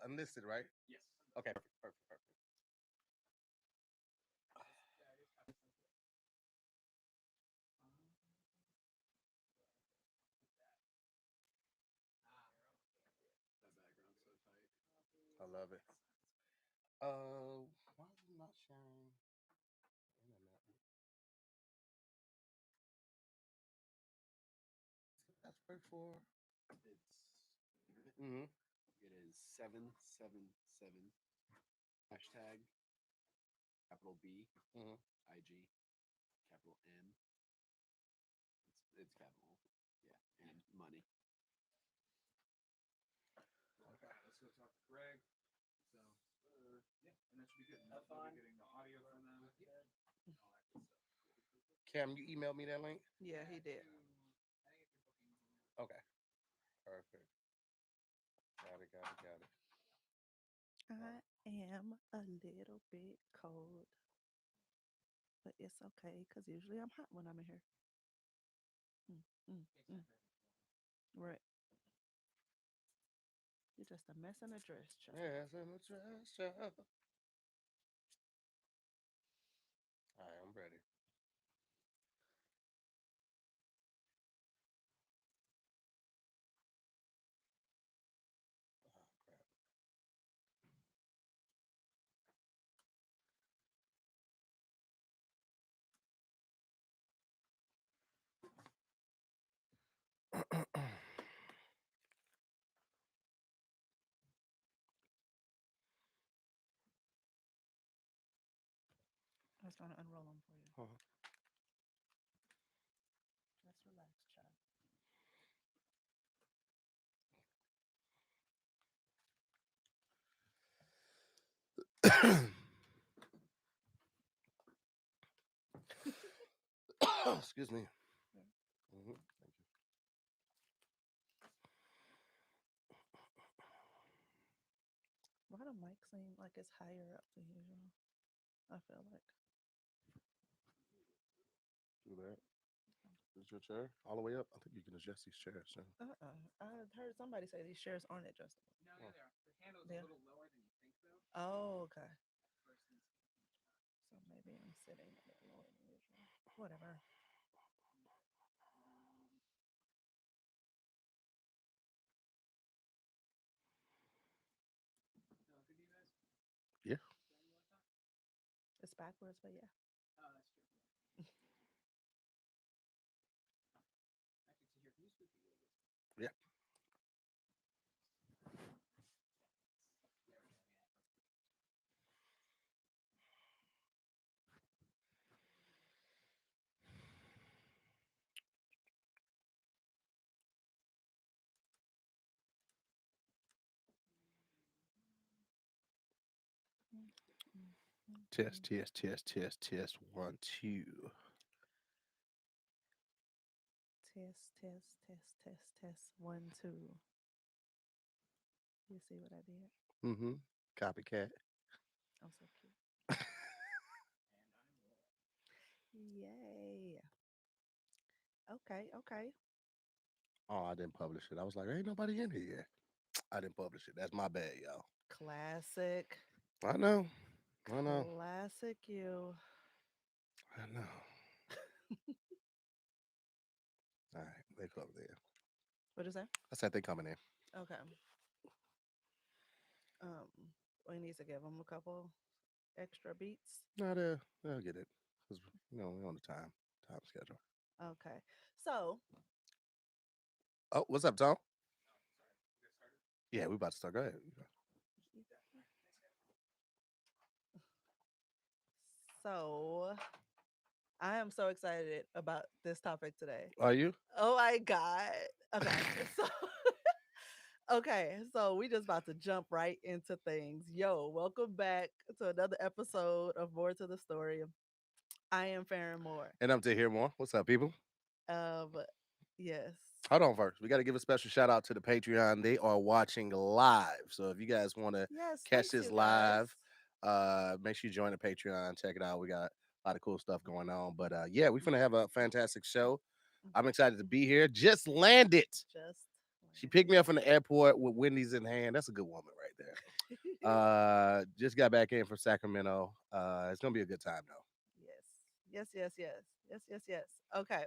unlisted, right? Yes. Okay, perfect, perfect, perfect. That background's so tight. I love it. Why is it not sharing internet? Password for. Mm-hmm. It is 777 hashtag capital B Mm-hmm. IG capital N. It's capital. Yeah, and money. All right, let's go talk to Greg. So, yeah, and that should be good. And we'll be getting the audio from them. And all that good stuff. Cam, you emailed me that link. Yeah, he did. Okay, perfect. Got it. Got it. Got it. I am a little bit cold, but it's okay because usually I'm hot when I'm in here. Mm, mm, mm. Right. You're just a mess in a dress, child. Yes, in the trash. All right, I'm ready. Oh, crap. I was trying to unroll them for you. Uh-huh. Just relax, child. Excuse me. Yeah. Hmm. Thank you. Why do mic seem like it's higher up than usual? I feel like. Do that. Is your chair all the way up? I think you can adjust these chairs. So. I heard somebody say these chairs aren't adjustable. No, yeah, they are. The handle's Yeah. a little lower than you think, though. Oh, okay. Versus. So maybe I'm sitting a bit lower than usual. Whatever. No, good you guys? Yeah. It's backwards, but yeah. Oh, that's true. Actually, to hear, can you speak a little bit? Yeah. There we go. Yeah. Test, test, test, test, test. 1, 2. Test, test, test, test, test. 1, 2. You see what I did? Mm-hmm. Copycat. I'm so cute. Yay. Okay, okay. Oh, I didn't publish it. I was like, ain't nobody in here yet. I didn't publish it. That's my bad, y'all. Classic. I know. I know. Classic you. I know. All right. They come there. What is that? I said they coming in. Okay. Um, we need to give them a couple extra beats. No, they'll get it. Because, we're on the time schedule. Okay. So, Oh, what's up, Tom? Sorry. You guys started? Yeah, we about to start. Go ahead. so I am so excited about this topic today. Are you? Oh my God. Okay. So okay, so we just about to jump right into things. Yo, welcome back to another episode of More to the Story. I am Farron Moore. And I'm to hear more. What's up, people? Um, yes. Hold on first. We got to give a special shout out to the Patreon. They are watching live. So if you guys want to Yes, catch thanks this you guys. live, make sure you join the Patreon. Check it out. We got a lot of cool stuff going on. But yeah, we're going to have a fantastic show. I'm excited to be here. Just landed. Just She picked me up from the airport with Wendy's in hand. That's a good woman right there. Just got back in from Sacramento. It's gonna be a good time though. Yes. Yes, yes, yes. Yes, yes, yes. Okay,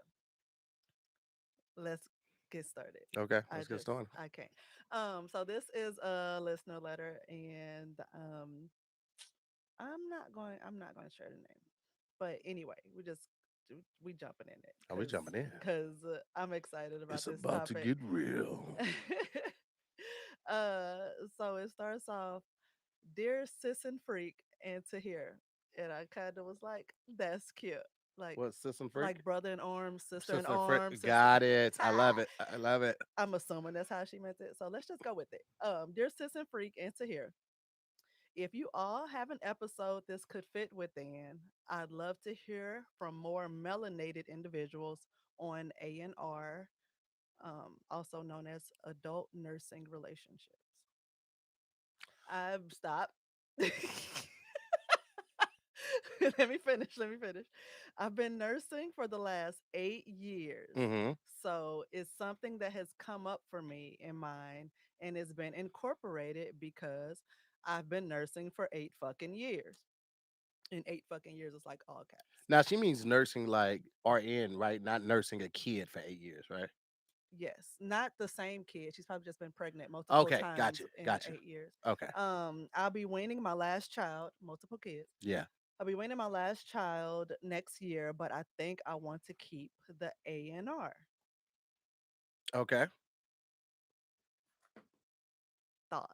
let's get started. Okay, I let's get just started. I can't. So this is a listener letter, and I'm not going to share the name. But anyway, we jumping in it Are we jumping in? because I'm excited about It's this about to topic. get real. uh so it starts off, dear sis and freak and to hear. And I kind of was like, that's cute. Like What, System Freak? like brother in arms, sister in System Freak. arms, Got it. I love it. I love it. I'm assuming that's how she meant it. So let's just go with it. Dear sis and freak and to hear. If you all have an episode this could fit within, I'd love to hear from more melanated individuals on A&R, also known as adult nursing relationships. I've stopped. Let me finish. Let me finish. I've been nursing for the last 8 years. Mm-hmm. So it's something that has come up for me in mine and it's been incorporated because I've been nursing for 8 fucking years. And 8 fucking years is like all caps. Now she means nursing like RN, right? Not nursing a kid for 8 years, right? Yes, not the same kid. She's probably just been pregnant multiple Okay, times gotcha, in gotcha. 8 years. Okay, I'll be weaning my last child, multiple kids. yeah. I'll be weaning my last child next year, but I think I want to keep the A&R. Okay. Thoughts?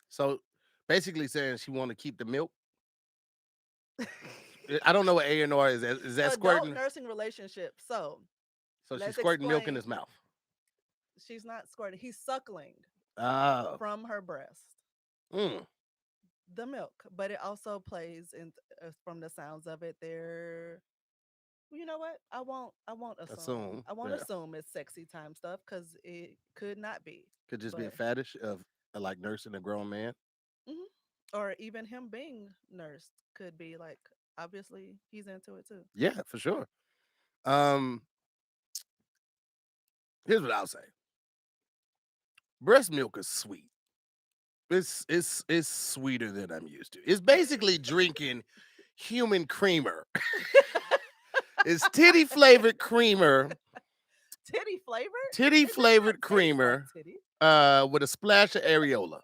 So basically saying she want to keep the milk. I don't know what A&R is. Is that Adult squirting? nursing relationship. So So she's let's squirting milk in explain. his mouth. She's not squirting. He's suckling Oh. from her breast Mm. the milk, but it also plays in from the sounds of it. There, you know what? I won't assume. Assume. I won't Yeah. assume it's sexy time stuff because it could not be. Could just be a But fetish of like nursing a grown man. mhm. Or even him being nursed could be like, obviously he's into it too. Yeah, for sure. Um, Here's what I'll say. Breast milk is sweet. It's sweeter than I'm used to. It's basically drinking human creamer. It's titty flavored creamer, Titty flavor? titty It does not flavored taste like creamer, titty. with a splash of areola.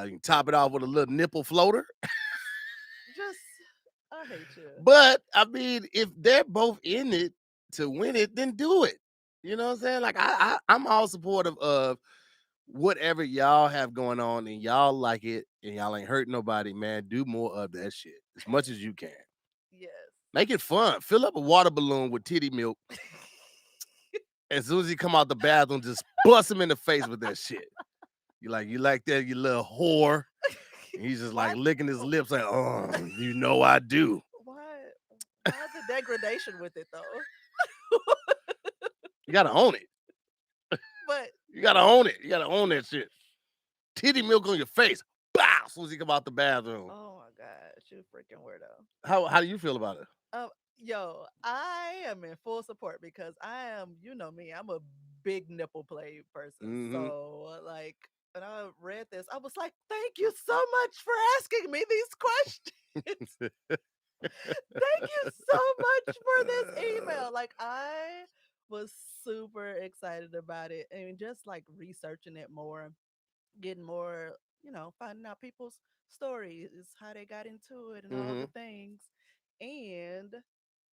You can top it off with a little nipple floater. Just, I hate you. But I mean, if they're both in it to win it, then do it. You know what I'm saying? Like I'm all supportive of whatever y'all have going on and y'all like it and y'all ain't hurt nobody, man. Do more of that shit as much as you can. Yes. Make it fun. Fill up a water balloon with titty milk. As soon as he come out the bathroom, just bust him in the face with that shit. You like that, you little whore. And he's just like Why- licking his lips, like, oh, you know I do. Why the degradation with it though? You gotta own it. But You gotta own it. You gotta own that shit. Titty milk on your face. Bow! As soon as he come out the bathroom. oh my gosh, you freaking weirdo. How do you feel about it? Yo, I am in full support because I am, you know me, I'm a big nipple play person. Mhm. So like when I read this, I was like, thank you so much for asking me these questions. Thank you so much for this email. Like I was super excited about it and just like researching it more, getting more, finding out people's stories, how they got into it and all the Mhm. things. And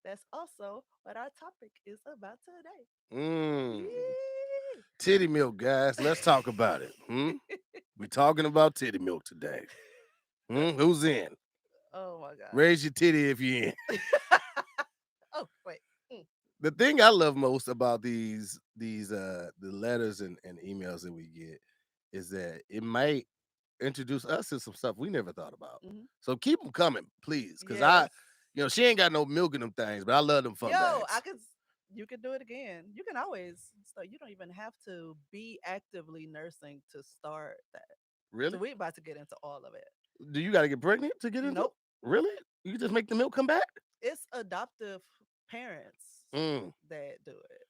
that's also what our topic is about today. Mm. Yee. Titty milk, guys. Let's talk about it. We're talking about titty milk today. Who's in? Oh my god. Raise your titty if you're in. Oh wait. The thing I love most about these the letters and emails that we get is that it might introduce us to some stuff we never thought about. Mhm. So keep them coming, please, because Yes. she ain't got no milk in them things, but I love them fun Yo, bags. you could do it again. You can always start. You don't even have to be actively nursing to start that. Really? So we about to get into all of it. Do you got to get pregnant to get into? Nope. Really? You can just make the milk come back? It's adoptive parents Mm. that do it.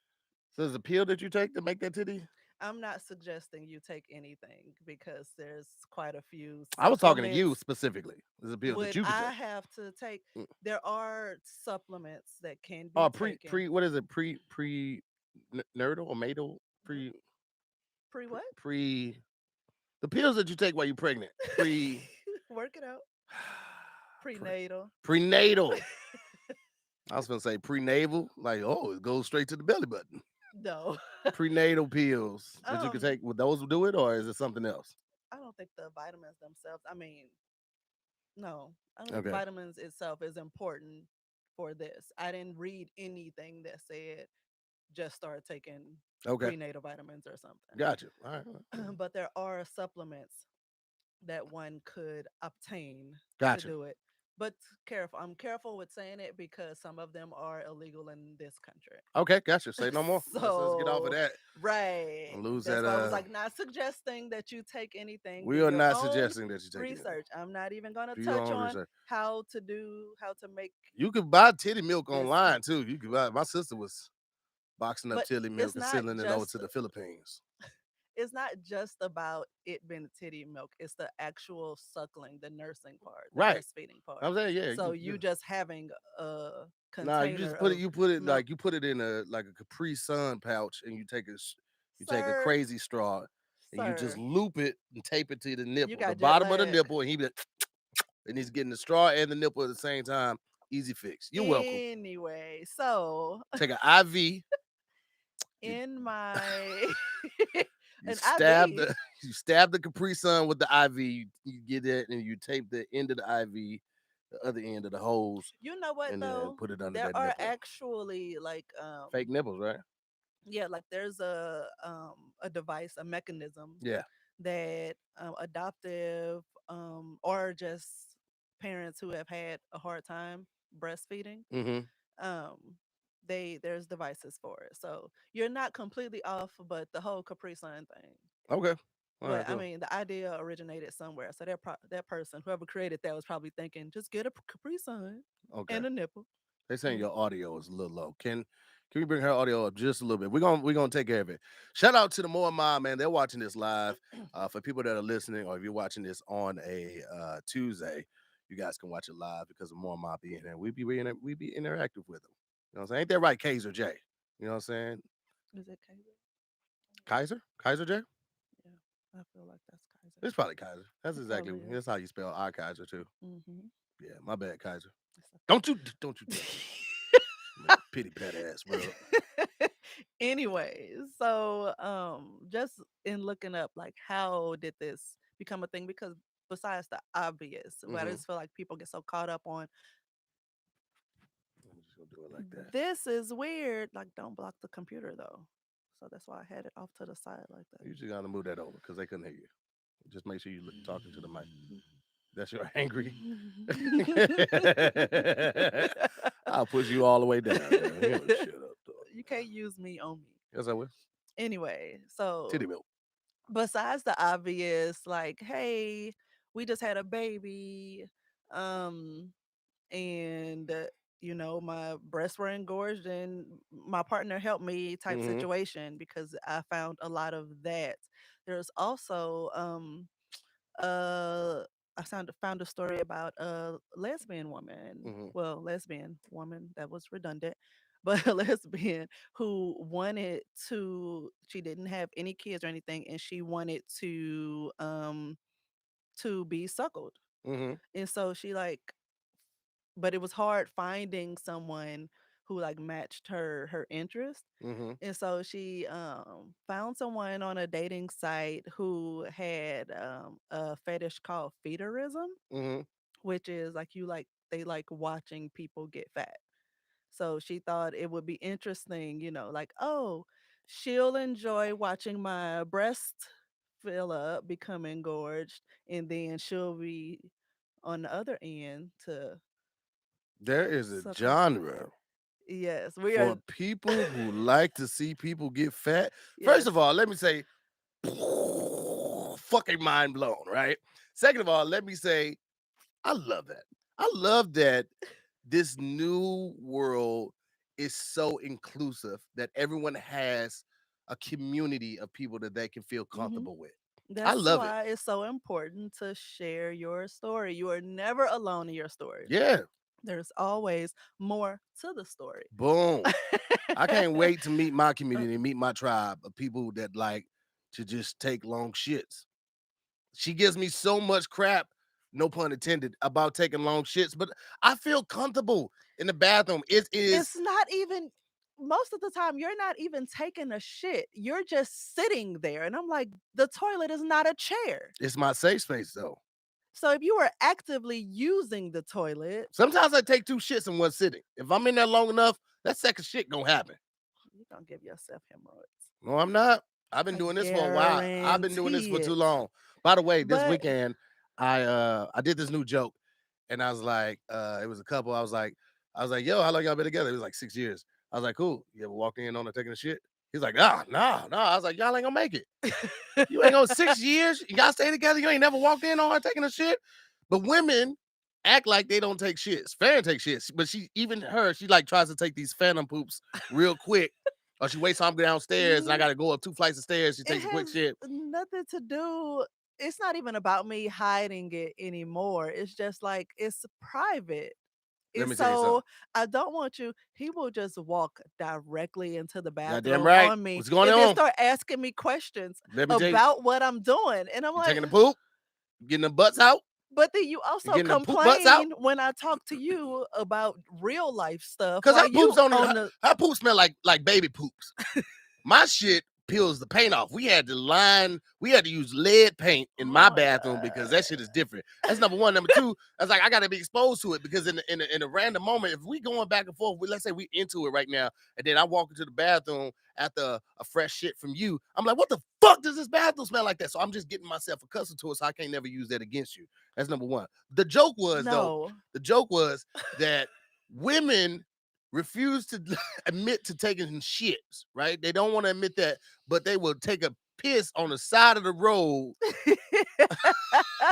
So there's a pill that you take to make that titty? I'm not suggesting you take anything because there's quite a few I was talking to you supplements. specifically. There's a pills that Would you could I take. have to take? Mm. There are supplements that can be Oh, taken. what is it? Nerdle or Madal? What? Pre Pre what? pre the pills that you take while you're pregnant. Work it out. Pre Prenatal. prenatal. I was gonna say prenatal, like oh, it goes straight to the belly button. No. Prenatal pills that you can um, take. Would those do it, or is it something else? I don't think the vitamins themselves. I mean, no, I don't think Okay, vitamins itself is important for this. I didn't read anything that said just start taking okay, prenatal vitamins or something. gotcha. All right, all right. But there are supplements that one could obtain to Gotcha. do it. But careful, I'm careful with saying it because some of them are illegal in this country. Okay, gotcha. Say no more. Let's get off of So, that. right. And lose That's that. why I was like, not suggesting that you take anything. Do We are your not own suggesting that you take anything. research. I'm not even going to Do your touch own on research. how to make You could buy titty milk this. online too. You could buy. My sister was boxing up But titty milk it's and not selling it over just to the Philippines. it's not just about it being titty milk. It's the actual suckling, the nursing part, the Right. breastfeeding part. I'm saying, yeah. So you just having a Nah, you container just put it. of You put it milk, like you put it in a like a Capri Sun pouch, and you take you take a sir, crazy straw, and you just sir. loop it and tape it to the You nipple, the got jet bottom of the lag. nipple, and he be like, and he's getting the straw and the nipple at the same time. Easy fix. You're welcome. Anyway, so Take an IV. You in my you an stab IV, the you stab the Capri Sun with the IV. You get it, and you tape the end of the IV, the other end of the hose, you know what and then though? put it under There that are nipple. actually like Fake nipples, right? yeah, like there's a device, a mechanism Yeah. that adoptive or just parents who have had a hard time breastfeeding, Mm-hmm. um there's devices for it. So you're not completely off, but the whole Capri Sun thing. Okay. All right. But I Cool. mean, the idea originated somewhere. So that person, whoever created that, was probably thinking, just get a Capri Sun Okay. and a nipple. They're saying And your audio is a little low. Can we bring her audio up just a little bit? We're gonna take care of it. Shout out to the More Mom, man. They're watching this live. For people that are listening, or if you're watching this on a Tuesday, you guys can watch it live because of More Mom being here. We be interactive with them. You know what I'm saying? Ain't that right, Kaiser J? You know what I'm saying? is it Kaiser? Kaiser J? Yeah, I feel like that's Kaiser. It's probably Kaiser. That's It exactly probably is. that's how you spell our Kaiser too. Mm-hmm. Yeah, my bad, Kaiser. It's Don't you tell me. Man, pity pat ass, bro. okay. Anyway, so just in looking up like how did this become a thing? Because besides the obvious, what I Mm-hmm. just feel like people get so caught up on I'm just gonna do it like that. this is weird. Like, don't block the computer though. So that's why I had it off to the side like You just gotta move that over because they couldn't hear you. Just make sure you look talking to the mic. That's your angry. that. I'll push you all the way down. Man. You know, shut up, dog. You can't use me on me. Yes, I will. Anyway, so Titty milk. besides the obvious, like, hey, we just had a baby, um, and my breasts were engorged, and my partner helped me type Mm-hmm. situation because I found a lot of that. There's also uh found a story about a lesbian woman, Mm-hmm. well, lesbian woman, that was redundant, but a lesbian who wanted she didn't have any kids or anything, and she wanted to be suckled. Mm-hmm. And so she like, but it was hard finding someone who like matched her interest. Mm-hmm. And so she found someone on a dating site who had a fetish called feederism, Mm-hmm. which is like they like watching people get fat. So she thought it would be interesting, like, oh, she'll enjoy watching my breast fill up, become engorged, and then she'll be on the other end to There is a suckle. genre Yes, we are. for people who like to see people get fat. First Yes. of all, let me say, fucking mind blown, right? Second of all, let me say, I love that. I love that this new world is so inclusive that everyone has a community of people that they can feel Hmm. comfortable with. I That's love it. why it's so important to share your story. You are never alone in your story. Yeah. There's always more to the story. Boom. I can't wait to meet my community, meet my tribe of people that like to just take long shits. She gives me so much crap, no pun intended, about taking long shits, but I feel comfortable in the bathroom. It is It's not even most of the time you're not even taking a shit. You're just sitting there. And I'm like, the toilet is not a chair. it's my safe space though. So if you were actively using the toilet, Sometimes I take two shits in one sitting. If I'm in there long enough, that second shit gonna happen. you're gonna give yourself hemorrhoids. No, I'm not. I've been I doing this for a while. I've been doing this guarantee for too it. long. By the way, this But weekend I did this new joke and I was like, it was a couple. I was like, yo, how long y'all been together? It was like 6 years. I was like, cool. You ever walk in on her taking a shit? He's like, nah. I was like, y'all ain't gonna make it. You ain't gonna 6 years. Y'all stay together. You ain't never walked in on her taking a shit. But women act like they don't take shits. Farron takes shits, but she like tries to take these phantom poops real quick. Or she waits till I'm downstairs and I mm, gotta go up 2 flights of stairs. She it takes a quick has shit. nothing to do. It's not even about me hiding it anymore. It's just like it's private. Let It's me tell you so something. I don't want you. He will just walk directly into the Goddamn bathroom right. on me What's going and then on? start asking me questions Let me tell you. about what I'm doing. And I'm You like, taking the poop? You getting the butts out? but then you You also getting them poop butts out? complain when I talk to you about real life stuff Cause while her poops you don't on the her poop smell like baby poops. My shit peels the paint off. We had to use lead paint in oh my my bathroom because god. that shit is different. That's number one. Number two, I was like, I gotta be exposed to it because in a random moment, if we going back and forth, let's say we into it right now, and then I walk into the bathroom after a fresh shit from you, I'm like, what the fuck does this bathroom smell like that? So I'm just getting myself accustomed to it, so I can't never use that against you. That's number one. No. The joke was that women refuse to admit to taking shits, right? They don't want to admit that, but they will take a piss on the side of the road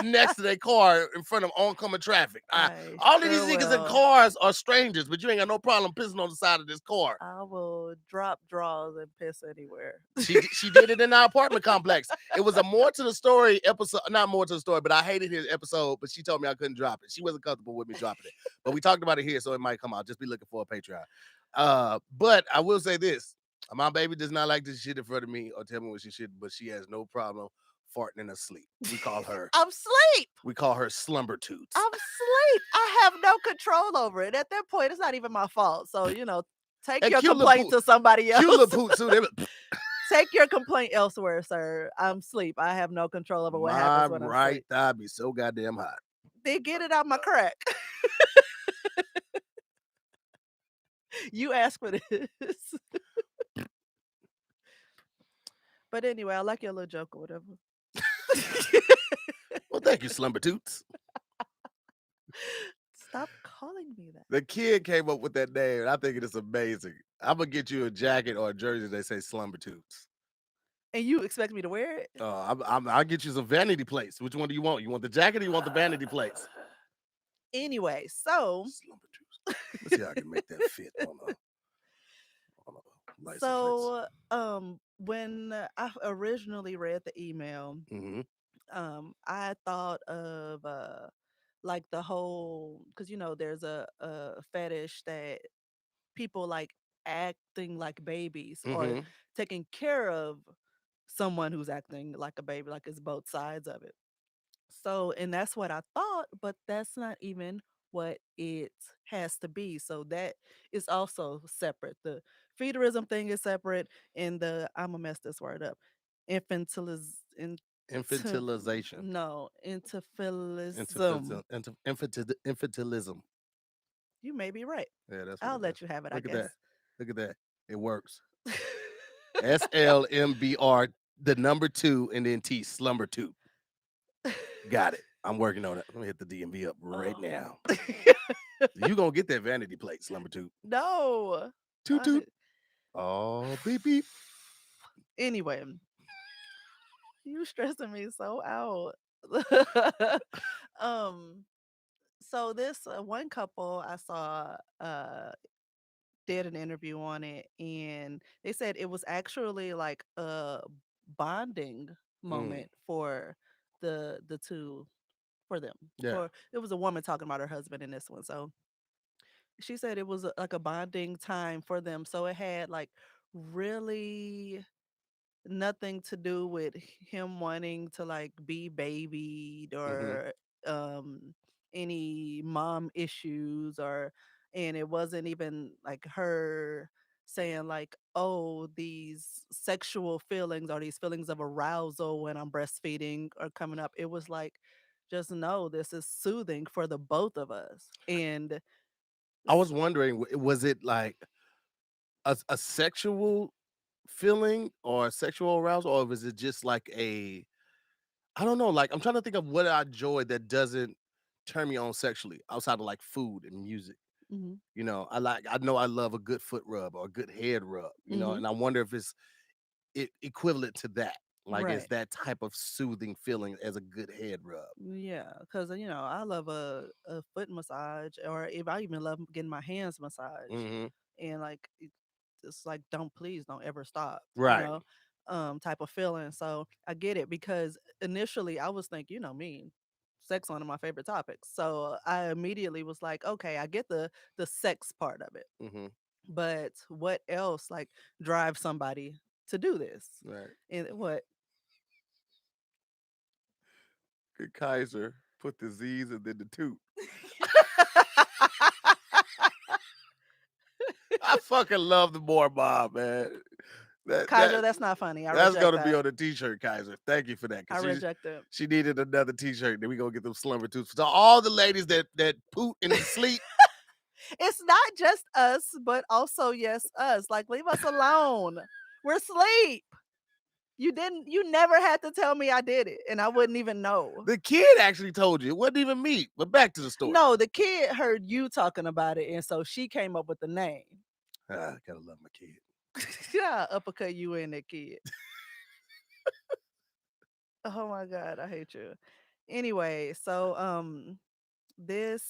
next to their car in front of oncoming traffic. I All of these sure niggas in will. cars are strangers, but you ain't got no problem pissing on the side of this car. I will drop draws and piss anywhere. She did it in our apartment complex. It was a more to the story episode, not more to the story, but I hated his episode. But she told me I couldn't drop it. She wasn't comfortable with me dropping it. But we talked about it here, so it might come out. Just be looking for a Patreon. But I will say this: my baby does not like to shit in front of me or tell me what she should, but she has no problem farting in her sleep. I'm sleep. We call her slumber toots. I'm sleep. I have no control over it. At that point, it's not even my fault. So, take And your complaint to somebody cute little else. poot too. They Take your complaint elsewhere, sir. I'm sleep. I have no control over what my happens when I'm right sleep. thigh be so goddamn hot. Then get it out my crack. You asked for this. But anyway, I like your little joke or whatever. Well, thank you, slumber toots. Stop calling me that. The kid came up with that name, and I think it is amazing. I'm gonna get you a jacket or a jersey that say slumber toots. And you expect me to wear it? I'll get you some vanity plates. Which one do you want? You want the jacket or you want the vanity plates? Anyway, so Slumber toots. Let's see how I can make that fit on a license plates. when I originally read the email, Mm-hmm. I thought of like the whole because there's a fetish that people like acting like babies or Mm-hmm. taking care of someone who's acting like a baby, like it's both sides of it. So, and that's what I thought, but that's not even what it has to be. So that is also separate. The feederism thing is separate, and I'm gonna mess this word up. Infantiliz into Infantilization. no infantilism. Infantilism. You may be right. Yeah, that's what I'll it is. let you have it, I Look at guess. that. Look at that. It works. SLMBR, the number 2, and then T, slumber tooth. Got it. I'm working on it. Let me hit the DMV up right Oh. now. You gonna get that vanity plate, slumber tooth. No. Toot I toot. did- Oh, beep beep. Anyway, you stressing me so out. um so this one couple I saw did an interview on it, and they said it was actually like a bonding Mm, moment for the two, for them. yeah. For it was a woman talking about her husband in this one. So she said it was like a bonding time for them. So it had like really nothing to do with him wanting to like be babied Hmm. or um any mom issues, or and it wasn't even like her saying like, oh, these sexual feelings or these feelings of arousal when I'm breastfeeding are coming up. It was like, just know this is soothing for the both of us. And I was wondering, was it like a sexual feeling or sexual arousal, or was it just like a I don't know, like I'm trying to think of what I enjoy that doesn't turn me on sexually outside of like food and music. Mhm, I know I love a good foot rub or a good head rub, mhm, and I wonder if it's equivalent to that. Like it's right. that type of soothing feeling as a good head rub. Yeah, because I love a foot massage, or if I even love getting my hands massaged, Hmm. and like it's like, don't, please don't ever stop, Right. type of feeling. So I get it, because initially I was thinking, me, sex one of my favorite topics. So I immediately was like, okay, I get the sex part of it, Hmm. but what else like drives somebody to do this? Right. And what? Good Kaiser put the Z's and then the two. I fucking love the more Bob, man. That Kaiser, that that's not funny. I that's reject gonna be that. on the t-shirt, Kaiser. Thank you for that. I Cause reject it. she needed another t-shirt. Then we gonna get them slumber tooths. So all the ladies that poot in the sleep. It's not just us, but also, yes, us. Like, leave us alone. We're asleep. You never had to tell me I did it, and I wouldn't even know. The kid actually told you. It wasn't even me. But back to the story. No, the kid heard you talking about it, and so she came up with the name. Gotta love my kid. Yeah, uppercut you and that kid. Oh my god, I hate you. Anyway, so this,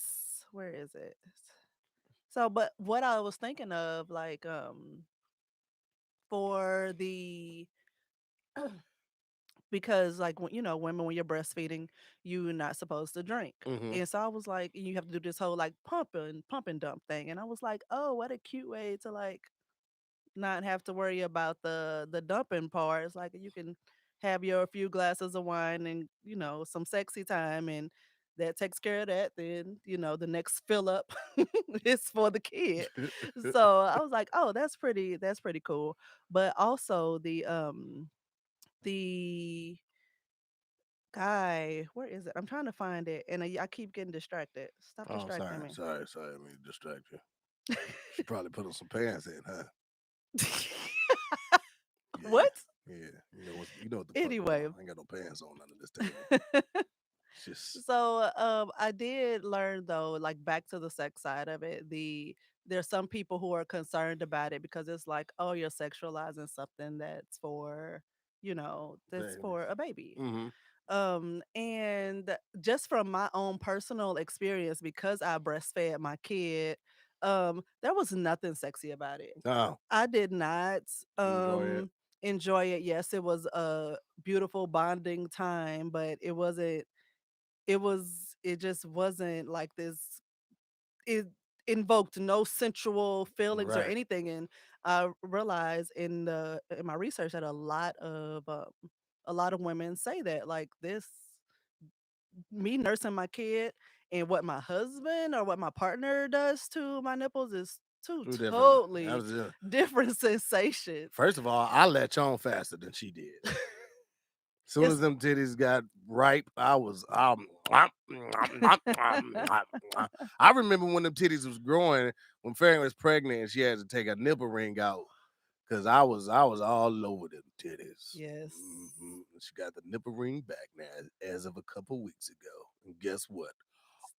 where is it? So, but what I was thinking of, like, for the because like when women, when you're breastfeeding, you're not supposed to drink. Hmm. And so I was like, you have to do this whole like pump and dump thing. And I was like, oh, what a cute way to like not have to worry about the dumping part. It's like you can have your few glasses of wine and some sexy time, and that takes care of that. Then the next fill up is for the kid. So I was like, oh, that's pretty cool. But also the guy, where is it? I'm trying to find it, and I keep getting distracted. Stop Oh, distracting sorry, me. sorry, sorry. Let me distract you. Should probably put on some pants in, huh? Yeah, What? yeah. You know what the fuck going Anyway, on. I ain't got no pants on under this table. It's just so I did learn, though, like, back to the sex side of it. There's some people who are concerned about it because it's like, oh, you're sexualizing something that's babies. for a baby. Hmm. And just from my own personal experience, because I breastfed my kid, there was nothing sexy about it. Oh, I did not enjoy it. enjoy it. Yes, it was a beautiful bonding time, but it just wasn't like this. It invoked no sensual feelings or Right. anything. And I realized in my research that a lot of women say that, like, this, me nursing my kid and what my husband or what my partner does to my nipples is two Two different. That totally was it. different sensations. First of all, I latch on faster than she did. Soon It's as them titties got ripe, I was I remember when them titties was growing, when Farron was pregnant and she had to take a nipple ring out. Cause I was all over them titties. yes. She got the nipple ring back now as of a couple weeks ago. And guess what?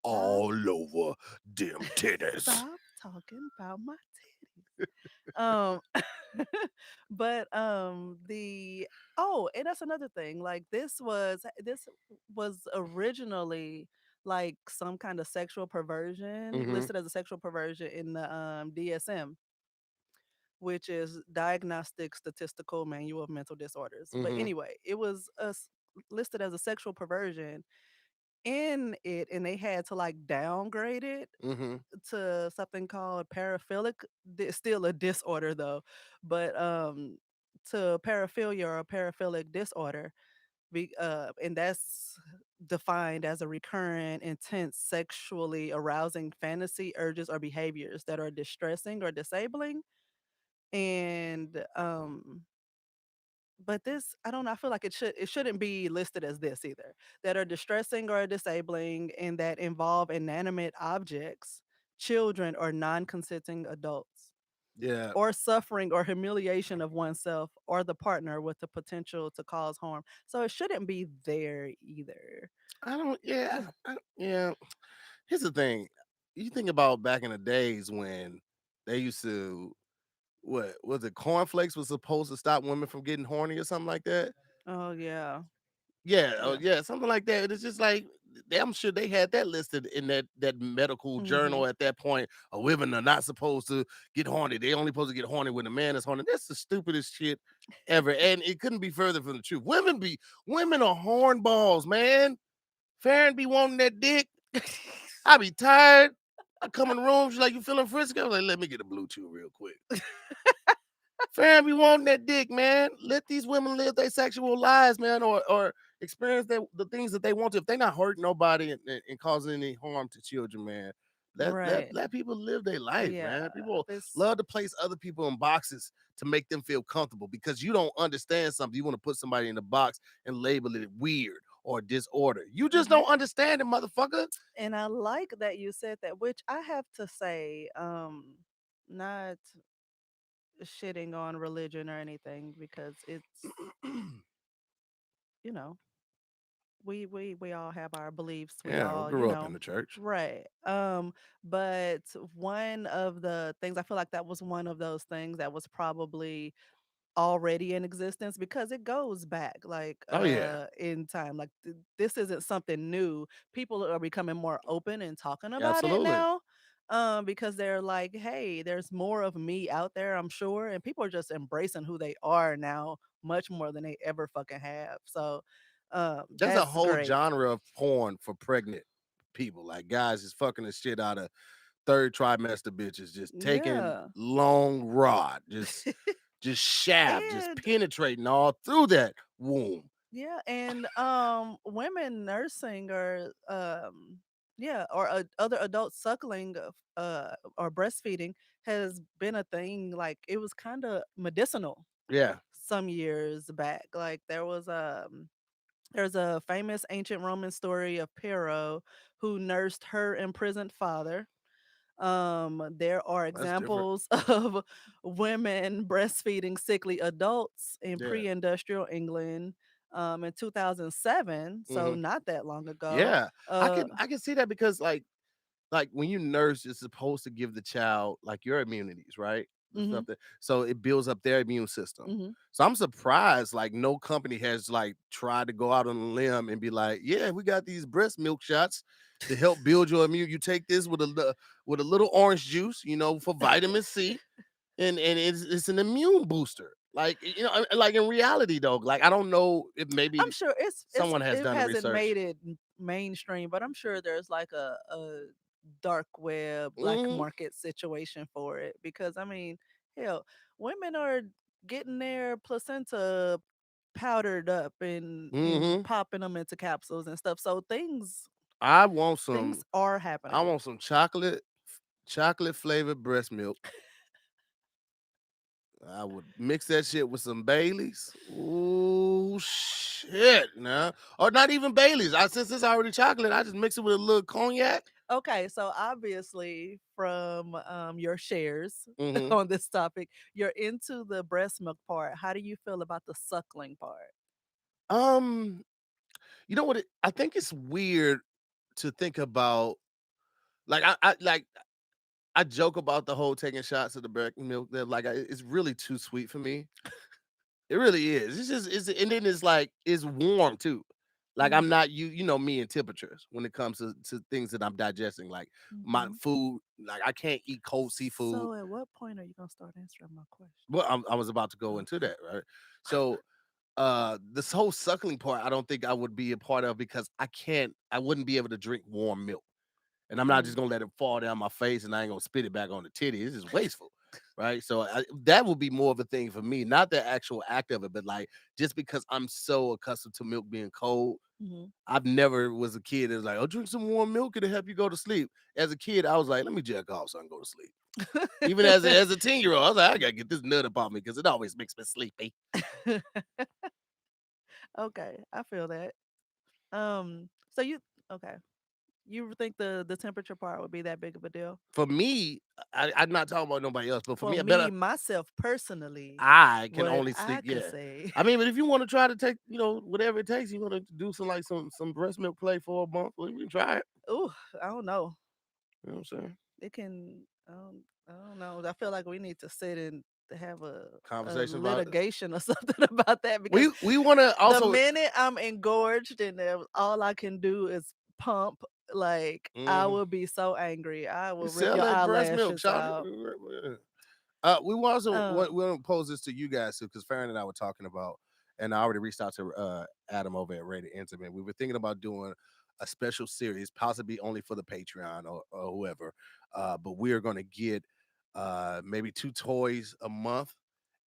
Stop, All over them titties. stop talking about my titties. But the oh, and that's another thing. Like, this was originally like some kind of sexual perversion, Hmm. listed as a sexual perversion in the DSM. which is Diagnostic Statistical Manual of Mental Disorders. But Mm-hmm. anyway, it was listed as a sexual perversion in it, and they had to like downgrade it Mm-hmm. to something called paraphilic. Still a disorder though, but to paraphilia or paraphilic disorder. And that's defined as a recurrent, intense, sexually arousing fantasy, urges, or behaviors that are distressing or disabling. And but this, I don't know, I feel like it shouldn't be listed as this either. That are distressing or disabling and that involve inanimate objects, children, or non-consenting adults, Yeah. or suffering or humiliation of oneself or the partner with the potential to cause harm. So it shouldn't be there either. I don't. Yeah. Yeah. Here's the thing. You think about back in the days when they used to, what was it? Cornflakes was supposed to stop women from getting horny or something like that. Oh yeah. Yeah, oh Yeah. yeah, something like that. It's just like I'm sure they had that listed in that medical Mhm. journal at that point. Women are not supposed to get horny. They only supposed to get horny when a man is horny. That's the stupidest shit ever. And it couldn't be further from the truth. Women are hornballs, man. Farron be wanting that dick. I be tired. I come in the room, she's like, "You feeling frisky?" I was like, "Let me get a blue chew real quick." Fam, we want that dick, man. Let these women live their sexual lives, man, or experience the things that they want to. If they're not hurting nobody and causing any harm to children, man, let let Right. let people live their life, Yeah. man. People This love to place other people in boxes to make them feel comfortable because you don't understand something. You want to put somebody in a box and label it weird or disorder. You just Mhm. don't understand it, motherfucker. And I like that you said that, which I have to say, not shitting on religion or anything because it's, you know, we all have our beliefs. We Yeah, we all, grew up in the church. right. But one of the things, I feel like that was one of those things that was probably already in existence because it goes back like Oh yeah, in time. Like this isn't something new. People are becoming more open and talking about it absolutely. now, because they're like, hey, there's more of me out there, I'm sure, and people are just embracing who they are now much more than they ever fucking have. So There's a that's whole great. genre of porn for pregnant people, like guys is fucking the shit out of third trimester bitches, just taking Yeah. long rod, just shaft, just And penetrating all through that womb. yeah, and women nursing or yeah, or other adults suckling or breastfeeding has been a thing. Like it was kind of medicinal Yeah, some years back. Like there's a famous ancient Roman story of Pyrrho who nursed her imprisoned father. There are that's different. examples of women breastfeeding sickly adults in Yeah. pre-industrial England in 2007, so Hmm. not that long ago. Yeah. I can see that because like when you nurse, it's supposed to give the child like your immunities, right? The stuff Mhm, that so it builds up their immune system. mhm. So I'm surprised like no company has like tried to go out on a limb and be like, yeah, we got these breast milk shots to help build your immune. You take this with a little orange juice, for vitamin C, and it's an immune booster. Like like in reality though, like I don't know if I'm maybe sure someone has it done the hasn't research. made it mainstream, but I'm sure there's like a dark web black Hmm. market situation for it because I mean, hell, women are getting their placenta powdered up and Hmm. popping them into capsules and stuff. So I want some things are I happening. want some chocolate flavored breast milk. I would mix that shit with some Baileys. Ooh shit, now. Or not even Baileys. Since it's already chocolate, I just mix it with a little cognac. Okay, so obviously from your shares Hmm. on this topic, you're into the breast milk part. How do you feel about the suckling part? Um, you know what? I think it's weird to think about. Like I joke about the whole taking shots of the breast milk. That like it's really too sweet for me. It really is. It's just and then it's like it's warm too. Like I'm not you know me and temperatures when it comes to things that I'm digesting. Like my Mhm. food, like I can't eat cold seafood. So at what point are you gonna start answering my question? Well, I was about to go into Okay. that, right? So this whole suckling part, I don't think I would be a part of because I wouldn't be able to drink warm milk. And I'm not just Mm. gonna let it fall down my face and I ain't gonna spit it back on the titty. It's just wasteful, right? So that would be more of a thing for me, not the actual act of it, but like just because I'm so accustomed to milk being cold. Mhm. I've never was a kid that was like, oh, drink some warm milk, it'll help you go to sleep. As a kid, I was like, let me jack off so I can go to sleep. Even as a 10-year-old, I was like, I gotta get this nut up on me because it always makes me sleepy. Okay, I feel that. So you okay? You think the temperature part would be that big of a deal? For me, I'm not talking about nobody else, but for For me, I me, better myself personally, I can what only I sleep. could Yeah. say, I mean, but if you want to try to take, whatever it takes, you want to do some like some breast milk play for a month, well, we can try it. ooh, I don't know. You know what I'm saying? It can. I don't know. I feel like we need to sit and have a Conversation about it. litigation or something about that because We want to the also. minute I'm engorged and all I can do is pump, like I Mhm. will be so angry. I We will rip sell your that breast milk, eyelashes shawty. out. We also Um, we want to pose this to you guys too, because Farron and I were talking about, and I already reached out to Adam over at Rated Intimate. We were thinking about doing a special series, possibly only for the Patreon or whoever. But we are going to get maybe 2 toys a month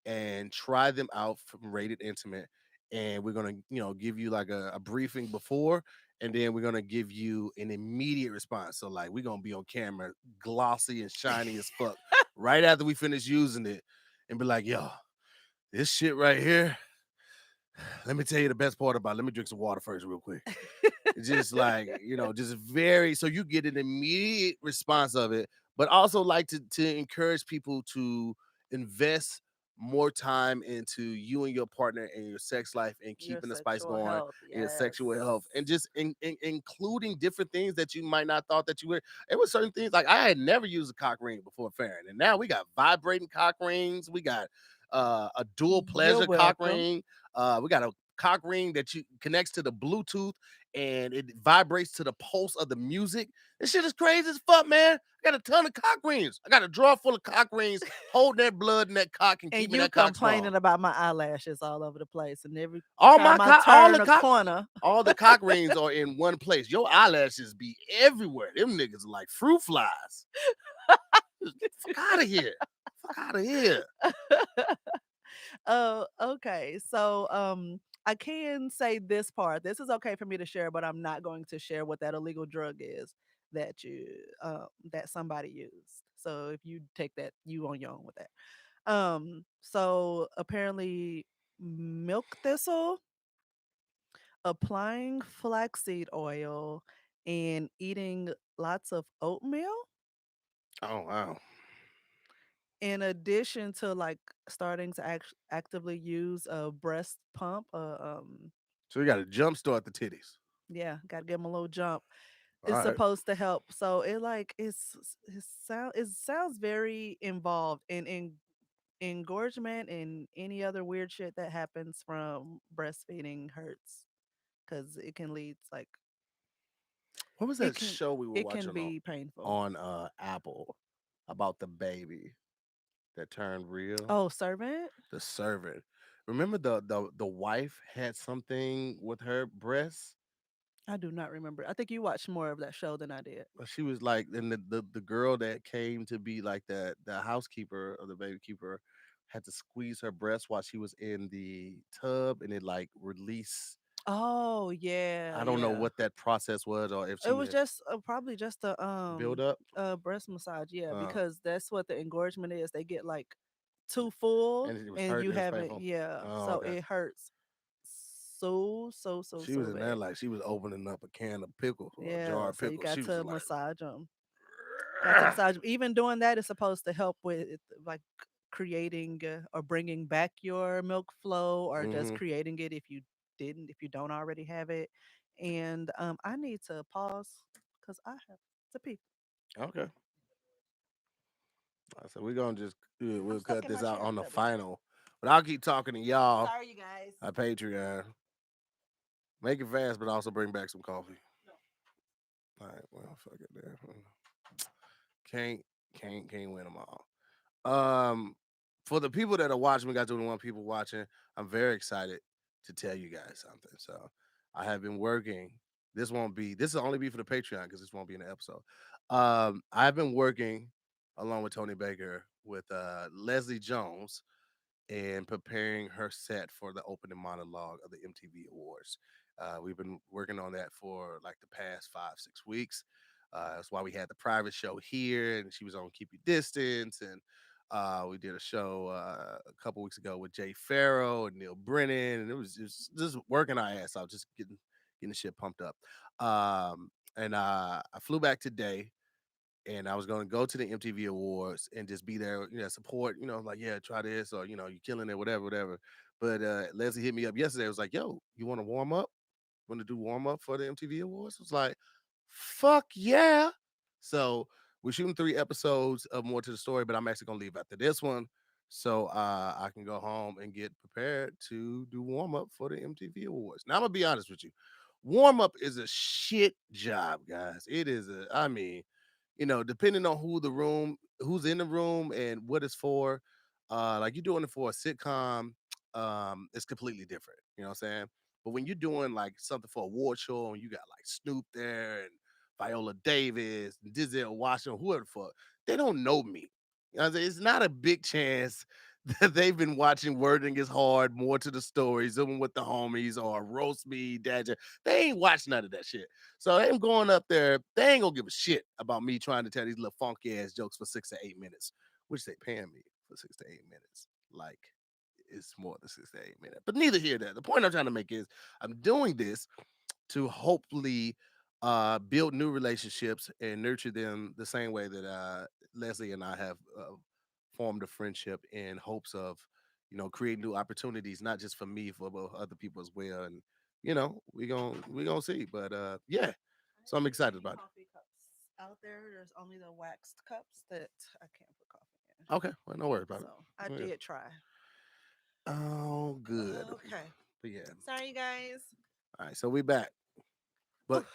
and try them out from Rated Intimate. And we're gonna, give you like a briefing before, and then we're gonna give you an immediate response. So like we're gonna be on camera, glossy and shiny as fuck, right after we finish using it, and be like, "Yo, this shit right here. Let me tell you the best part about it. Let me drink some water first, real quick." It's just like, just very so you get an immediate response of it, but also like to encourage people to invest more time into you and your partner and your sex life and your keeping the spice sexual going health, and your yes. sexual health and just including different things that you might not thought that you were. It was certain things like I had never used a cock ring before Farron, and now we got vibrating cock rings. We got a dual You're pleasure cock welcome. ring. We got a cock ring that you connects to the Bluetooth and it vibrates to the pulse of the music. This shit is crazy as fuck, man. I got a ton of cock rings. I got a drawer full of cock rings, holding that blood in that cock and And keeping you that cock strong. complaining about my eyelashes all over the place, and every All my time I cock, all the turn a cock, corner, all the cock rings are in one place. Your eyelashes be everywhere. Them niggas are like fruit flies. Fuck out of here. Fuck out of here. oh, okay. So, I can say this part. This is okay for me to share, but I'm not going to share what that illegal drug is that that somebody used. So if you take that, you on your own with that. So apparently, milk thistle, applying flaxseed oil, and eating lots of oatmeal Oh wow. in addition to like starting to actively use a breast pump, So we got to jump start the titties. yeah, got to give them a little jump. All It's right. supposed to help. So it sounds very involved in engorgement and any other weird shit that happens from breastfeeding hurts because it can lead like What was it that can show we were it can watching be painful. on Apple about the baby that turned real? Oh, servant? The servant. Remember the wife had something with her breasts? I do not remember. I think you watched more of that show than I did. She was like, and the girl that came to be like the housekeeper or the baby keeper had to squeeze her breast while she was in the tub, and it like release. Oh yeah, I don't know yeah. what that process was, or if It she was had just probably just build up. a breast massage, yeah, Uh, because that's what the engorgement is. They get like too full and it was and you hurting. It was haven't, painful. yeah. Oh, So okay. it hurts so so so She was so in there bad. like she was opening up a can of pickles or a jar Yeah, of so you pickles. got She was to just like, massage them. Got to massage 'em. Even doing that is supposed to help with like creating or bringing back your milk flow or just mm-hmm. creating it if you don't already have it. And I need to pause because I have to pee. Okay. So we're gonna just I'm we'll stuck cut in my this out chair. on the There we go. final. But I'll keep talking to y'all. Sorry, you guys. Our Patreon. Make it fast, but also bring back some coffee. All right, well, fuck it there. Can't can't win them all. For the people that are watching, we got 21 people watching. I'm very excited to tell you guys something. So I have been working. This will only be for the Patreon because this won't be in the episode. I've been working along with Tony Baker with Leslie Jones and preparing her set for the opening monologue of the MTV Awards. We've been working on that for like the past 5, 6 weeks. That's why we had the private show here, and she was on Keep Your Distance, and we did a show a couple weeks ago with Jay Farrow and Neil Brennan, and it was just working our ass out, just getting the shit pumped up. And I flew back today and I was going to go to the MTV Awards and just be there, support, like, yeah, try this or, you're killing it, whatever, whatever. But Leslie hit me up yesterday. It was like, yo, you want to warm up? Want to do warm up for the MTV Awards? I was like, fuck yeah. So we're shooting 3 episodes of More to the Story, but I'm actually going to leave after this one. So I can go home and get prepared to do warm up for the MTV Awards. Now, I'm going to be honest with you. Warm up is a shit job, guys. It is I mean, depending on who's in the room and what it's for, like you're doing it for a sitcom, it's completely different. You know what I'm saying? But when you're doing like something for a award show and you got like Snoop there and Viola Davis and Denzel Washington, whoever the fuck, they don't know me. You know what I'm saying? It's not a big chance that they've been watching Wording is Hard, More to the Story, Zooming with the Homies, or Roast Me, Dad. They ain't watched none of that shit. So them going up there, they ain't gonna give a shit about me trying to tell these little funky ass jokes for 6 to 8 minutes, which they paying me for 6 to 8 minutes. Like it's more than 6 to 8 minutes. But neither here nor there. The point I'm trying to make is I'm doing this to hopefully build new relationships and nurture them the same way that Leslie and I have formed a friendship in hopes of creating new opportunities, not just for me, but other people as well. And we gonna see. But yeah, I so I'm didn't see excited any about coffee cups out there. There's only the waxed cups that I can't put coffee in. it. Okay, well, no worries about it. So I Yeah. did try. Oh, good. Okay. But yeah, Sorry, guys. all right. So we back, Oh, but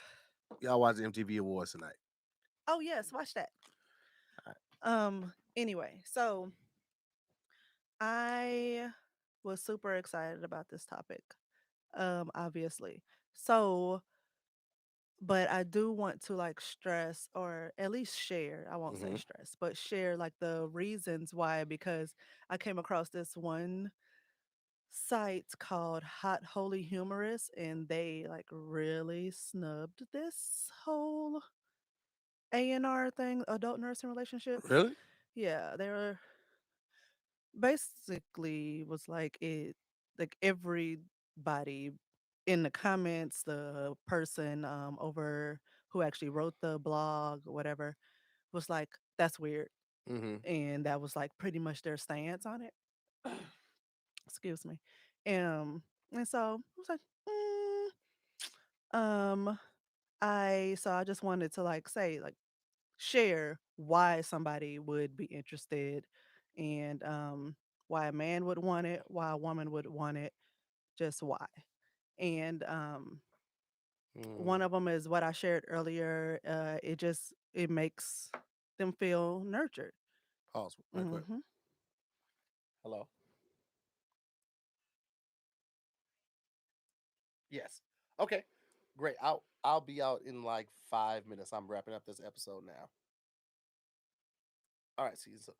y'all watch the MTV Awards tonight. oh yes, watch that. All right. Anyway, so I was super excited about this topic. Obviously. So, but I do want to like stress or at least share, I won't say Mm-hmm. stress, but share like the reasons why because I came across this one site called Hot Holy Humorous and they like really snubbed this whole A&R thing, adult nursing relationships. Really? Yeah, they were basically was like everybody in the comments, the person over who actually wrote the blog or whatever was like, that's weird. Mm-hmm. And that was like pretty much their stance on it. Excuse me. And so I was like, um, I just wanted to like say, like share why somebody would be interested and why a man would want it, why a woman would want it, just why. And Mm. one of them is what I shared earlier. It makes them feel nurtured. Pause right quick. Hmm. Hello. Yes. Okay. Great. I'll be out in like 5 minutes. I'm wrapping up this episode now. All right. See you. So,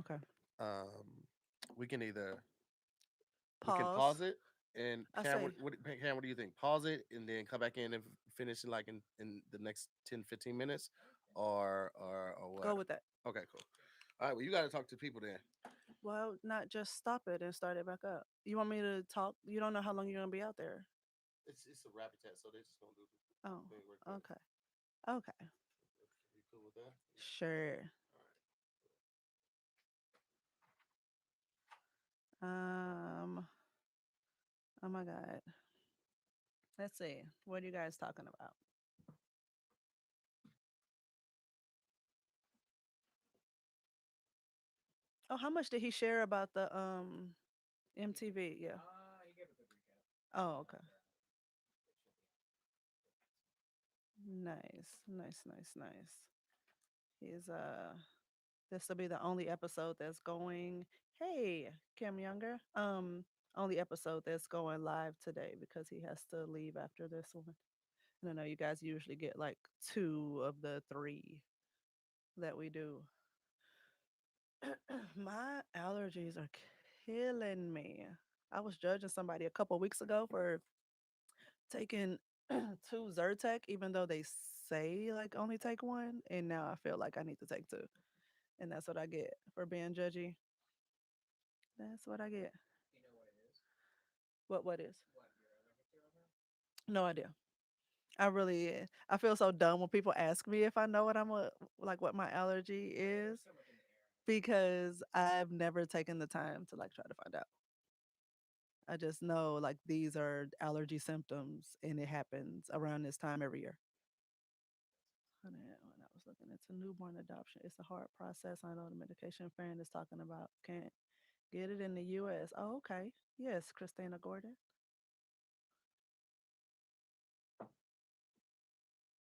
Okay. um, we can either we can Pause. pause it and I Cam, say, Cam, what do you think? Pause it and then come back in and finish it like in the next 10, 15 minutes, or go what? with that. Okay. Cool. All right. Well, you got to talk to people then. Well, not just stop it and start it back up. You want me to talk? You don't know how long you're gonna be out there. It's a rapid test, so they're just gonna do Oh, the thing real quick. okay. Okay. You cool with that? Sure. All right. Um, oh my God. Let's see. What are you guys talking about? Oh, how much did he share about the MTV? Yeah. He gave a good recap. Oh, okay. Nice, nice, nice, nice. He's this will be the only episode that's going. Hey, Kim Younger. Only episode that's going live today because he has to leave after this one. And I know you guys usually get like two of the three that we do. My allergies are killing me. I was judging somebody a couple weeks ago for taking two Zyrtec, even though they say like only take one, and now I feel like I need to take two, and that's what I get for being judgy. That's what I get. You know what it is? What is? What you're allergic to right now? No idea. I feel so dumb when people ask me if I know what like what my allergy There's is so much in the air. because I've never taken the time to like try to find out. I just know like these are allergy symptoms and it happens around this time every year. When I was looking into newborn adoption, it's a hard process. I know the medication friend is talking about can't get it in the US. Oh, okay. Yes, Christina Gordon.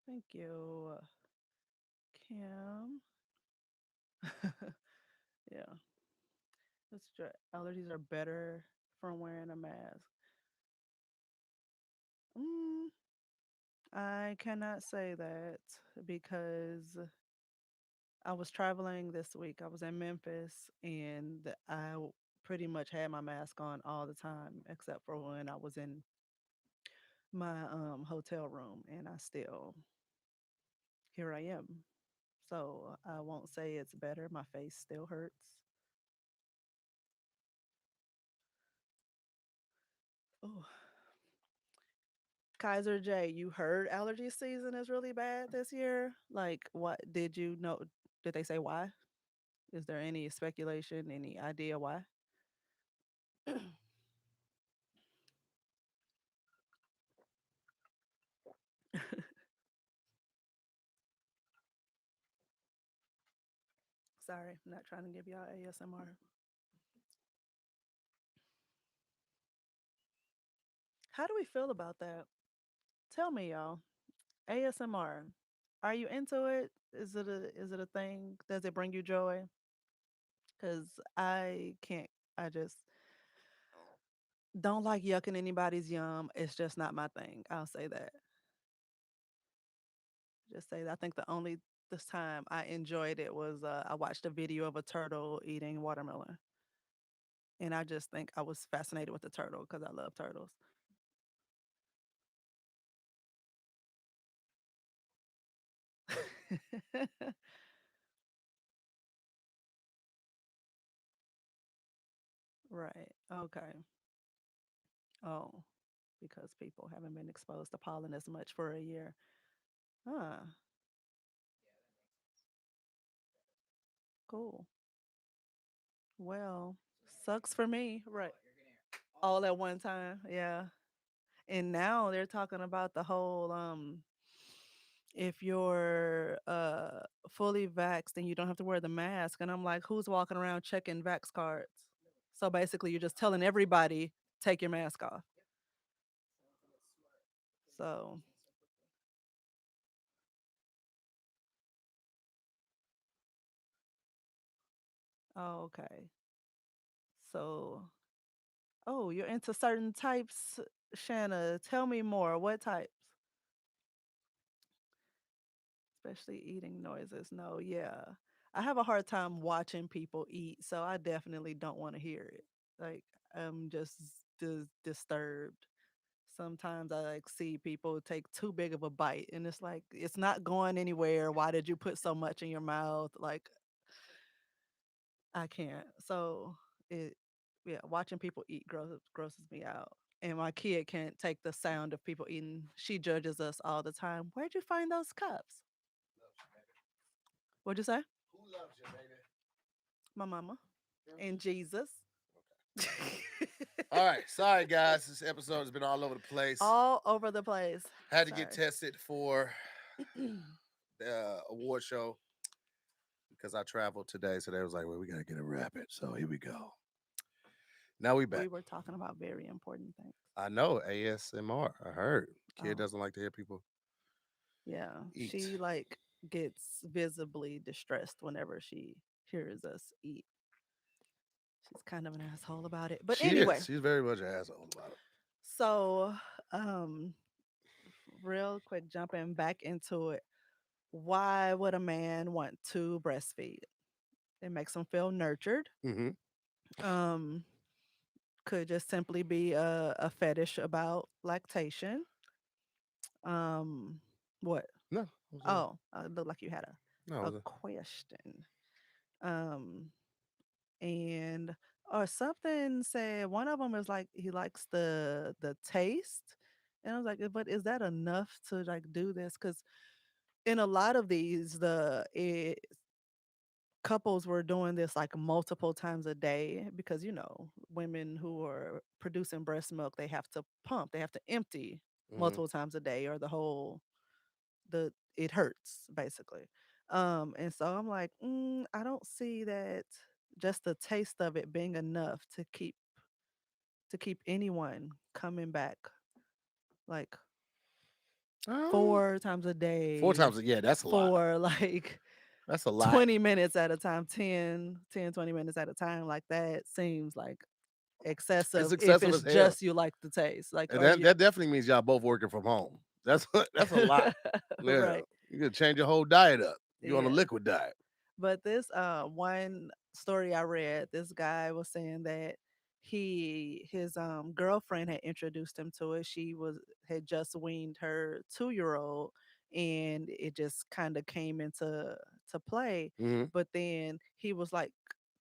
Thank you, Kim. Yeah, allergies are better from wearing a mask. Mm, I cannot say that because I was traveling this week. I was in Memphis and pretty much had my mask on all the time except for when I was in my hotel room and I still here I am. So I won't say it's better. My face still hurts. Oh, Kaiser J, you heard allergy season is really bad this year? Like what did you know, did they say why? Is there any speculation, any idea why? Sorry, I'm not trying to give y'all ASMR. How do we feel about that? Tell me, y'all. ASMR. Are you into it? Is it a thing? Does it bring you joy? Cuz I can't I just don't like yucking anybody's yum. It's just not my thing. I'll say that. Just say that. I think the only this time I enjoyed it was I watched a video of a turtle eating watermelon. And I just think I was fascinated with the turtle because I love turtles. Right. Okay. Oh, because people haven't been exposed to pollen as much for a year. Huh. Cool. Well, sucks for me. Right. All at one time. Yeah. And now they're talking about the whole if you're fully vaxxed and you don't have to wear the mask. And I'm like, who's walking around checking vax cards? So basically you're just telling everybody take your mask off. So oh, okay. So oh, you're into certain types, Shanna. Tell me more. What types? Especially eating noises. No, yeah. I have a hard time watching people eat, so I definitely don't want to hear it. Like I'm just disturbed. Sometimes I like see people take too big of a bite and it's like it's not going anywhere. Why did you put so much in your mouth? Like I can't. So it yeah, watching people eat grosses me out. And my kid can't take the sound of people eating. She judges us all the time. Where'd you find those cups? Loves you, baby. What'd you say? Who loves you, baby? My mama Him? and Jesus. All right. Sorry, guys. This episode has been all over the place. All over the place. Had to get Sorry. tested for the award show because I traveled today. So they was like, well, we got to get a rapid. So here we go. Now we back. We were talking about very important things. I know ASMR. I heard. Kid Oh. doesn't like to hear people Yeah, Eat. she like gets visibly distressed whenever she hears us eat. She's kind of an asshole about it. But She anyway, is. She's very much an asshole about it. so um real quick jumping back into it. Why would a man want to breastfeed? It makes him feel nurtured. Mm-hmm. Um could just simply be a fetish about lactation. Um what? No. Oh, it looked like you had No. a question. Um and or something said one of them is like he likes the taste, and I was like, but is that enough to like do this? Because in a lot of these couples were doing this like multiple times a day, because women who are producing breast milk, they have to pump, they have to empty Mm-hmm. multiple times a day, or the whole the it hurts basically. And so I'm like, I don't see that just the taste of it being enough to keep anyone coming back like Um, 4 times a four day times. Yeah, that's a lot. for like That's a lot. 20 minutes at a time, 20 minutes at a time. Like that seems like It's excessive if excessive it's as hell, just you like the taste. Like, and are that you that definitely means y'all both working from home. That's that's a lot. Yeah, right? you could change your whole diet up. You on a Yeah. liquid diet. But this one story I read, this guy was saying that his girlfriend had introduced him to it. She was had just weaned her 2-year old, and it just kind of came into to play. Hmm. But then he was like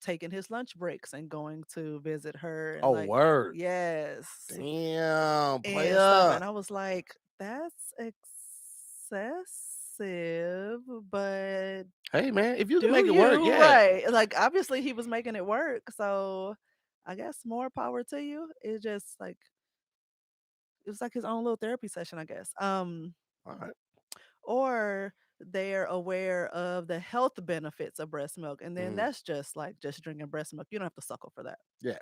taking his lunch breaks and going to visit her, and Oh, like, word. yes, Damn, and stuff. player. And I was like, that's excessive, but Hey, man, if you can do make it work, you? yeah. Right. Like, obviously he was making it work. So I guess more power to you. It's just like it was like his own little therapy session, I guess. All right. Or they're aware of the health benefits of breast milk. And then Mhm. that's just like just drinking breast milk. You don't have to suckle for that. Yeah.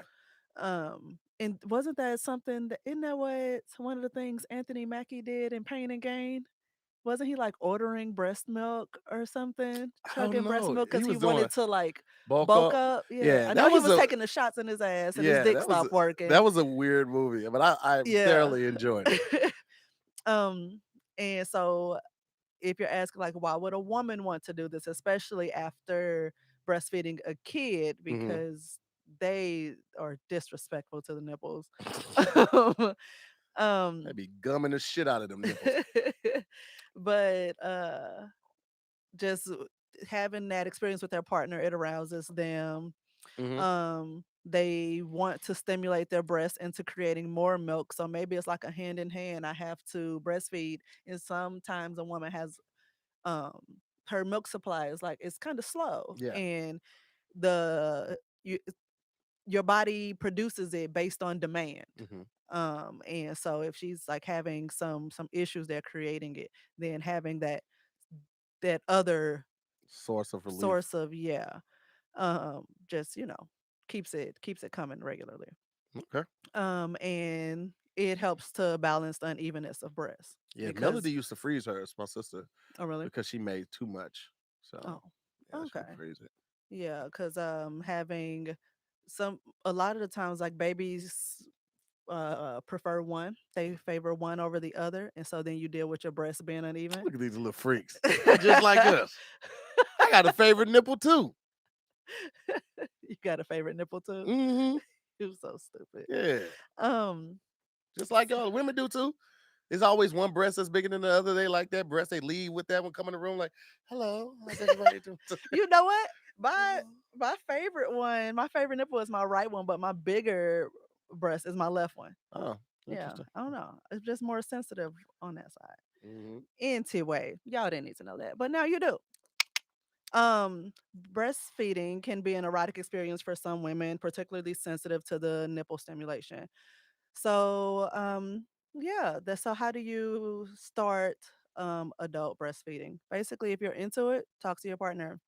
And wasn't that something that isn't that what one of the things Anthony Mackie did in Pain and Gain? Wasn't he like ordering breast milk or something, I don't chugging breast know. milk He because he was doing wanted to like bulk bulk up. up? Yeah, Yeah, I that know he was was a taking the shots in his ass and his yeah, dick stopped working. that was a weird movie, but I Yeah. thoroughly enjoyed it. um, and so if you're asking like why would a woman want to do this, especially after breastfeeding a kid, Hmm. because they are disrespectful to the nipples. I'd um be gumming the shit out of them nipples. but just having that experience with their partner, it arouses them. Hmm. They want to stimulate their breast into creating more milk, so maybe it's like a hand in hand. I have to breastfeed, and sometimes a woman has um her milk supply is like it's kind of slow, Yeah. and the you, your body produces it based on demand. Hmm. And so if she's like having some issues, they're creating it, then having that other Source of relief. source of, yeah, just keeps it coming regularly. Okay. And it helps to balance the unevenness of breast, Yeah, Melody because used to freeze hers, my sister, oh really, because she made too much. So oh, yeah, she would okay, freeze it. yeah, because having a lot of the times like babies prefer one, they favor one over the other, and so then you deal with your breast being uneven. Look at these little freaks. They just like us. I got a favorite nipple too. You got a favorite nipple too? Hmm. You're so stupid. Yeah. um Just like y'all. Women do too. There's always one breast that's bigger than the other. They like that breast. They leave with that one, come in the room like, hello, how's everybody doing? You know what? My favorite nipple is my right one, but my bigger breast is my left one. Oh, Yeah, interesting. I don't know. It's just more sensitive on that side. Hmm. Anyway, y'all didn't need to know that, but now you do. Um, Breastfeeding can be an erotic experience for some women, particularly sensitive to the nipple stimulation. So, yeah, that's so how do you start adult breastfeeding? Basically, if you're into it, talk to your partner.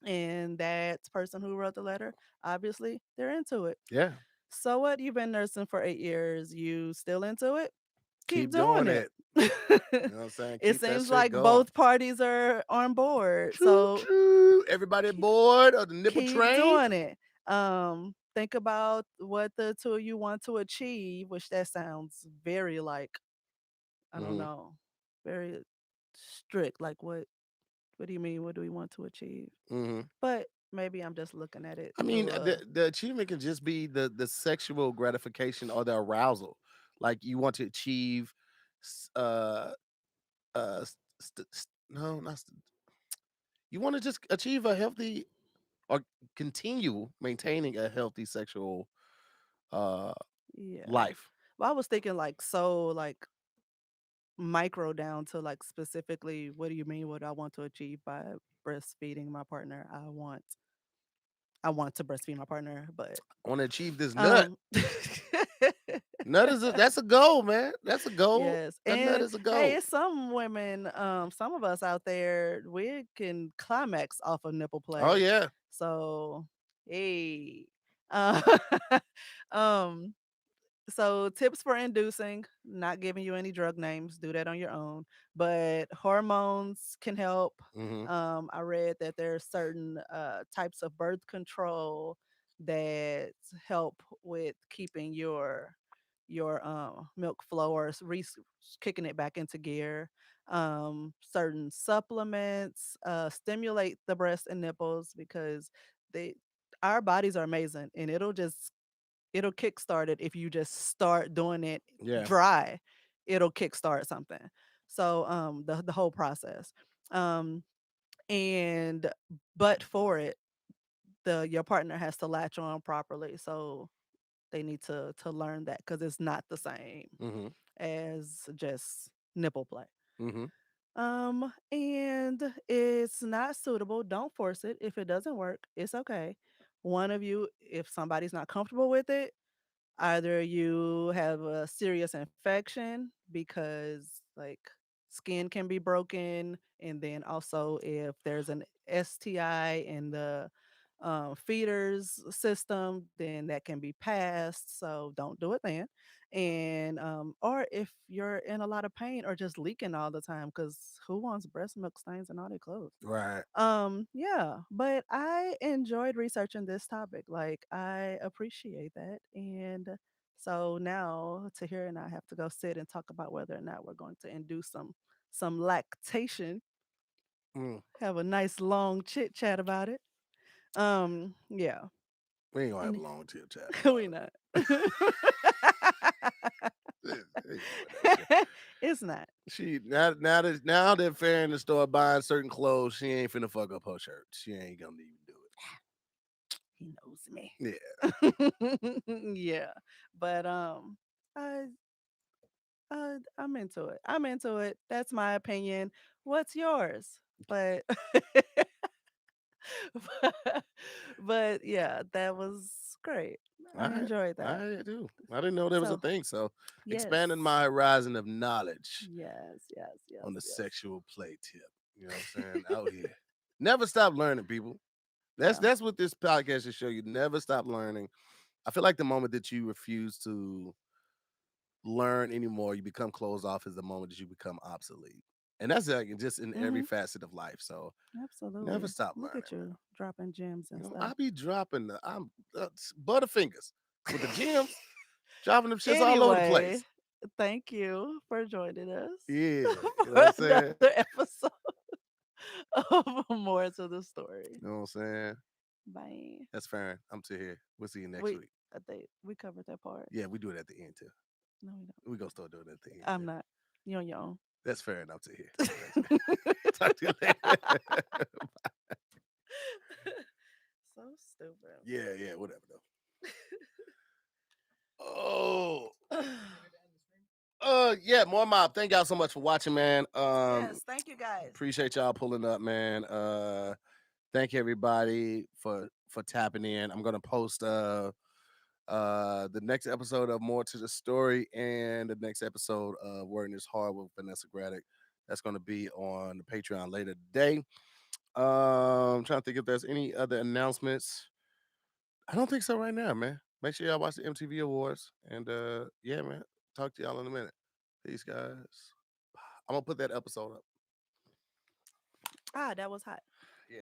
And that person who wrote the letter, obviously, they're into it. Yeah. So what? You've been nursing for 8 years. You still into it? keep Keep doing doing it. it. You know what I'm saying? It Keep that seems shit like going. both parties are on board. Choo So choo. Everybody keep, aboard of the nipple keep train? doing it. Think about what the two of you want to achieve, which that sounds very like, I don't Hmm. know, very strict. Like what do you mean? What do we want to achieve? Hmm. But maybe I'm just looking at it I mean, through the achievement can just be the sexual gratification or the arousal. Like you want to achieve, s- no, not you want to just achieve a healthy or continue maintaining a healthy sexual uh yeah. life. Well, I was thinking like so like micro down to like specifically what do you mean what I want to achieve by breastfeeding my partner? I want to breastfeed my partner, but I want to achieve this nut. um Nut is that's a goal, man. That's a goal. yes. That nut And is a hey, goal. it's some women, some of us out there, we can climax off of nipple Oh play. yeah. So hey. Uh, um So tips for inducing, not giving you any drug names, do that on your own. But hormones can help. Hmm. I read that there are certain types of birth control that help with keeping your milk flow or kicking it back into gear. Certain supplements stimulate the breast and nipples because they our bodies are amazing and it'll kickstart it if you just start doing it Yeah. dry. It'll kickstart something. So the whole process. Um and but for it, the your partner has to latch on properly. So they need to learn that because it's not the same Hmm. as just nipple play. Hmm. And it's not suitable. Don't force it. If it doesn't work, it's okay. One of you, if somebody's not comfortable with it, either you have a serious infection because like skin can be broken, and then also if there's an STI in the feeders system, then that can be passed. So don't do it then. And or if you're in a lot of pain or just leaking all the time, because who wants breast milk stains and all their clothes? Right. Yeah, but I enjoyed researching this topic. Like I appreciate that. And so now Tahir and I have to go sit and talk about whether or not we're going to induce some lactation, Mm. have a nice long chit chat about it. Yeah. We ain't gonna have a And long chit chat we about not. it. Ain't doing that shit. It's not. She now that fair in the store buying certain clothes, she ain't finna fuck up her shirt. She ain't gonna even do He knows me. it. Yeah. But I I'm into it. I'm into it. That's my opinion. What's yours? But but yeah, that was great. Yeah. I enjoyed that. I do. I didn't know there was a So thing. So yes, expanding my horizon of knowledge yes, yes, yes, on the yes. sexual play tip. You know what I'm saying? Out here. Never stop learning, people. That's Yeah. that's what this podcast should show you. Never stop learning. I feel like the moment that you refuse to learn anymore, you become closed off is the moment that you become obsolete. And that's like just in every Hmm. facet of life. So never Absolutely. stop Look learning, at man. you dropping gems You and know, stuff. I be dropping I'm butterfingers with the gems, dropping them shits all over the Anyway, place. thank you for joining us Yeah, you know what for I'm another saying? episode of More to the Story. You know what I'm saying? Bye. That's fair. I'm to here. We'll see you next Wait, week. I think we covered that part. Yeah, we do it at the end too. No, we don't. We gonna start doing it at the end I'm too. not. You're on your own. That's fair enough to hear. See you next week. Talk to you later. So stupid. Yeah, yeah, whatever though. Oh, yeah, more mob. Thank y'all so much for watching, man. Yes, thank you guys. Appreciate y'all pulling up, man. Thank everybody for tapping in. I'm gonna post the next episode of More to the Story and the next episode of Wording is Hard with Vanessa Graddick. That's gonna be on the Patreon later today. Trying to think if there's any other announcements. I don't think so right now, man. Make sure y'all watch the MTV Awards. And yeah, man. Talk to y'all in a minute. Peace, guys. I'm gonna put that episode up. Ah, that was hot.